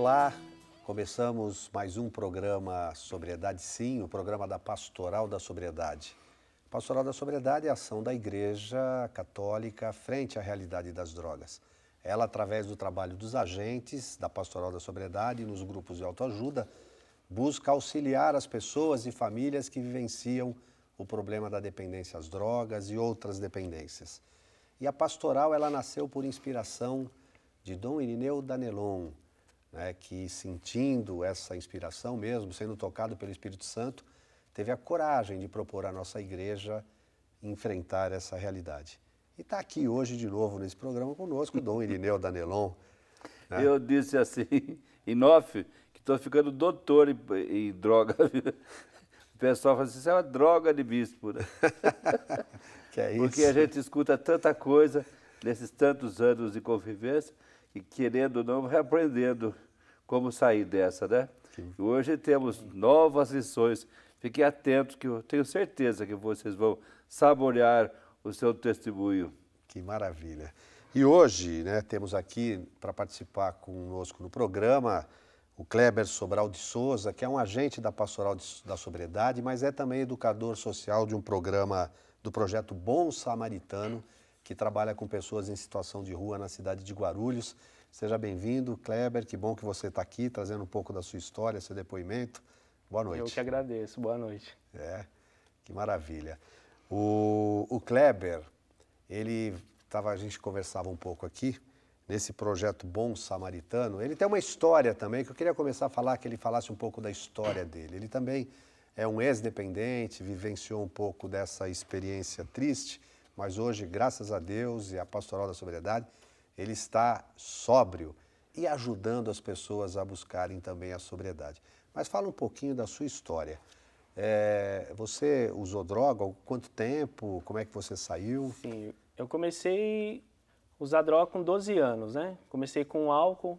Olá, começamos mais um programa Sobriedade Sim, o programa da Pastoral da Sobriedade. Pastoral da Sobriedade é a ação da Igreja Católica frente à realidade das drogas. Ela, através do trabalho dos agentes da Pastoral da Sobriedade nos grupos de autoajuda, busca auxiliar as pessoas e famílias que vivenciam o problema da dependência às drogas e outras dependências. E a pastoral, ela nasceu por inspiração de Dom Irineu Danelon, né, que, sentindo essa inspiração mesmo, sendo tocado pelo Espírito Santo, teve a coragem de propor à nossa igreja enfrentar essa realidade. E está aqui hoje de novo nesse programa conosco o Dom Irineu Danelon. Né? Eu disse assim, em off, que estou ficando doutor em droga. O pessoal fala assim, isso é uma droga de bispo, né? Que é isso? Porque a gente escuta tanta coisa nesses tantos anos de convivência e, querendo ou não, vai aprendendo como sair dessa, né? Sim. Hoje temos novas lições. Fiquem atentos, que eu tenho certeza que vocês vão saborear o seu testemunho. Que maravilha. E hoje, né, temos aqui para participar conosco no programa o Kleber Sobral de Souza, que é um agente da Pastoral da Sobriedade, mas é também educador social de um programa do projeto Bom Samaritano, que trabalha com pessoas em situação de rua na cidade de Guarulhos. Seja bem-vindo, Kleber, que bom que você está aqui, trazendo um pouco da sua história, seu depoimento. Boa noite. Eu que agradeço, boa noite. Que maravilha. O Kleber, a gente conversava um pouco aqui, nesse projeto Bom Samaritano, ele tem uma história também, que eu queria começar a falar, que ele falasse um pouco da história dele. Ele também é um ex-dependente, vivenciou um pouco dessa experiência triste, mas hoje, graças a Deus e à Pastoral da Sobriedade, ele está sóbrio e ajudando as pessoas a buscarem também a sobriedade. Mas fala um pouquinho da sua história. Você usou droga? Há quanto tempo? Como é que você saiu? Sim, eu comecei a usar droga com 12 anos, né? Comecei com álcool,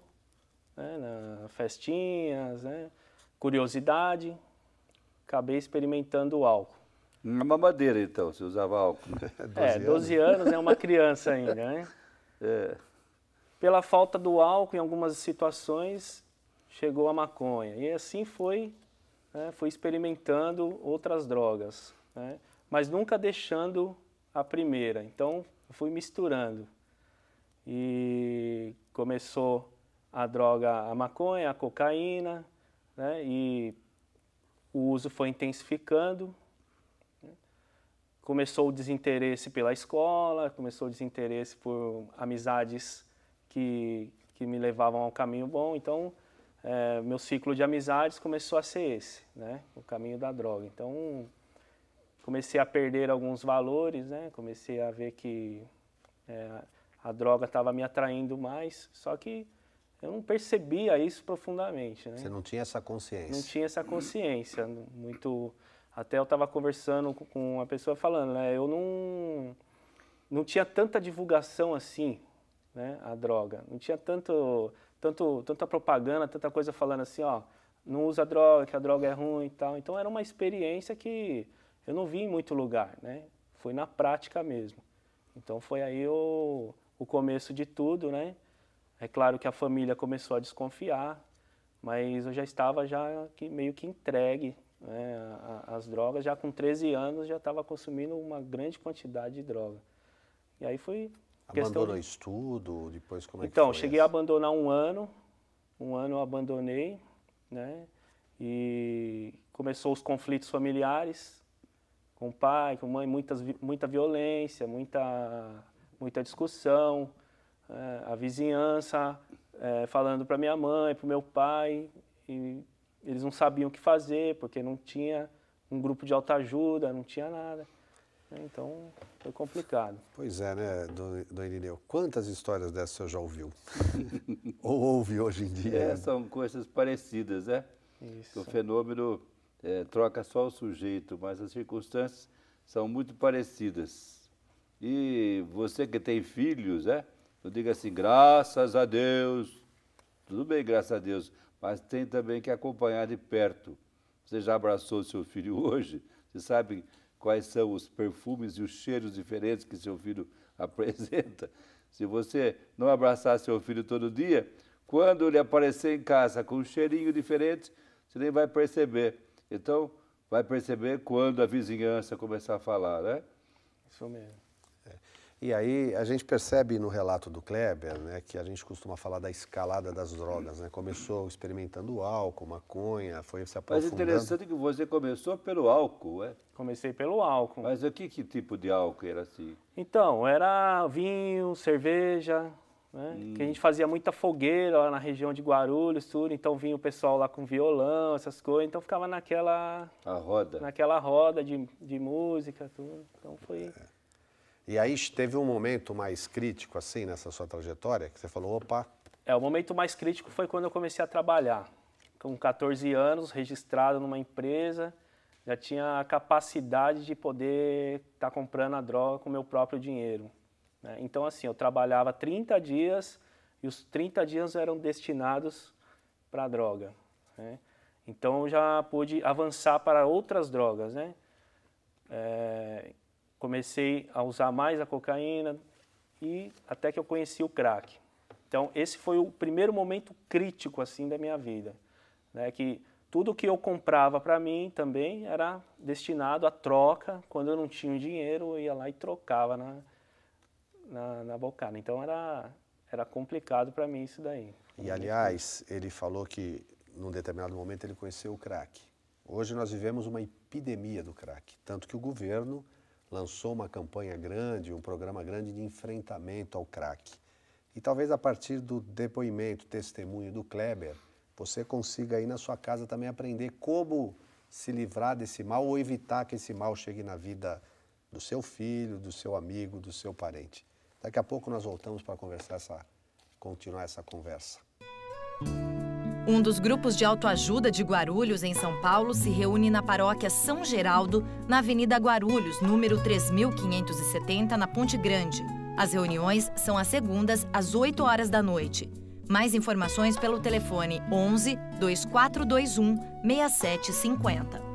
né, nas festinhas, né? Curiosidade, acabei experimentando o álcool. Uma mamadeira, então, você usava álcool. 12 anos é uma criança ainda, né? Pela falta do álcool, em algumas situações, chegou a maconha. E assim foi, né, fui experimentando outras drogas, né, mas nunca deixando a primeira. Então, fui misturando. E começou a droga, a maconha, a cocaína, né, e o uso foi intensificando. Começou o desinteresse pela escola, começou o desinteresse por amizades que me levavam ao caminho bom. Então, meu ciclo de amizades começou a ser esse, né? O caminho da droga. Então, comecei a perder alguns valores, né? Comecei a ver que a droga estava me atraindo mais, só que eu não percebia isso profundamente, né? Você não tinha essa consciência? Não tinha essa consciência muito. Até eu estava conversando com uma pessoa falando, né? Eu não tinha tanta divulgação assim, né? A droga. Não tinha tanta propaganda, tanta coisa falando assim, ó, não usa droga, que a droga é ruim e tal. Então era uma experiência que eu não vi em muito lugar, né? Foi na prática mesmo. Então foi aí o começo de tudo, né? É claro que a família começou a desconfiar, mas eu já estava meio que entregue, né, as drogas. Já com 13 anos já estava consumindo uma grande quantidade de droga. E aí foi Abandonou estudo, depois como é que Então, foi? Cheguei a abandonar um ano eu abandonei, né, e começou os conflitos familiares, com o pai, com a mãe, muita violência, muita discussão, a vizinhança falando para minha mãe, para o meu pai, e eles não sabiam o que fazer, porque não tinha um grupo de autoajuda, não tinha nada. Então, foi complicado. Pois é, né, Dom Irineu? Quantas histórias dessas você já ouviu? Ou ouve hoje em dia? São coisas parecidas, né? Isso. O fenômeno troca só o sujeito, mas as circunstâncias são muito parecidas. E você que tem filhos, não diga assim, graças a Deus. Tudo bem, graças a Deus, mas tem também que acompanhar de perto. Você já abraçou seu filho hoje? Você sabe quais são os perfumes e os cheiros diferentes que seu filho apresenta? Se você não abraçar seu filho todo dia, Quando ele aparecer em casa com um cheirinho diferente, você nem vai perceber. Então, vai perceber quando a vizinhança começar a falar, né? Isso mesmo. E aí a gente percebe no relato do Kleber, né, que a gente costuma falar da escalada das drogas, né? Começou experimentando álcool, maconha, foi se aprofundando. Mas interessante que você começou pelo álcool, é? Comecei pelo álcool. Mas que tipo de álcool era assim? Então, era vinho, cerveja, né? Que a gente fazia muita fogueira lá na região de Guarulhos, tudo. Então vinha o pessoal lá com violão, essas coisas. Então ficava naquela roda de música, tudo. Então foi... E aí teve um momento mais crítico, assim, nessa sua trajetória, que você falou, opa... O momento mais crítico foi quando eu comecei a trabalhar. Com 14 anos, registrado numa empresa, já tinha a capacidade de poder estar comprando a droga com o meu próprio dinheiro, né? Então, assim, eu trabalhava 30 dias e os 30 dias eram destinados para a droga, né? Então, eu já pude avançar para outras drogas, né? Comecei a usar mais a cocaína e até que eu conheci o crack. Então, esse foi o primeiro momento crítico, assim, da minha vida, né? Que tudo que eu comprava para mim também era destinado à troca. Quando eu não tinha dinheiro, eu ia lá e trocava na bocada. Então, era complicado para mim isso daí. E, aliás, ele falou que, num determinado momento, ele conheceu o crack. Hoje nós vivemos uma epidemia do crack, tanto que o governo lançou uma campanha grande, um programa grande de enfrentamento ao crack. E talvez a partir do depoimento, testemunho do Kleber, você consiga aí na sua casa também aprender como se livrar desse mal ou evitar que esse mal chegue na vida do seu filho, do seu amigo, do seu parente. Daqui a pouco nós voltamos para continuar essa conversa. Um dos grupos de autoajuda de Guarulhos, em São Paulo, se reúne na paróquia São Geraldo, na Avenida Guarulhos, número 3570, na Ponte Grande. As reuniões são às segundas, às 8 horas da noite. Mais informações pelo telefone 11 2421 6750.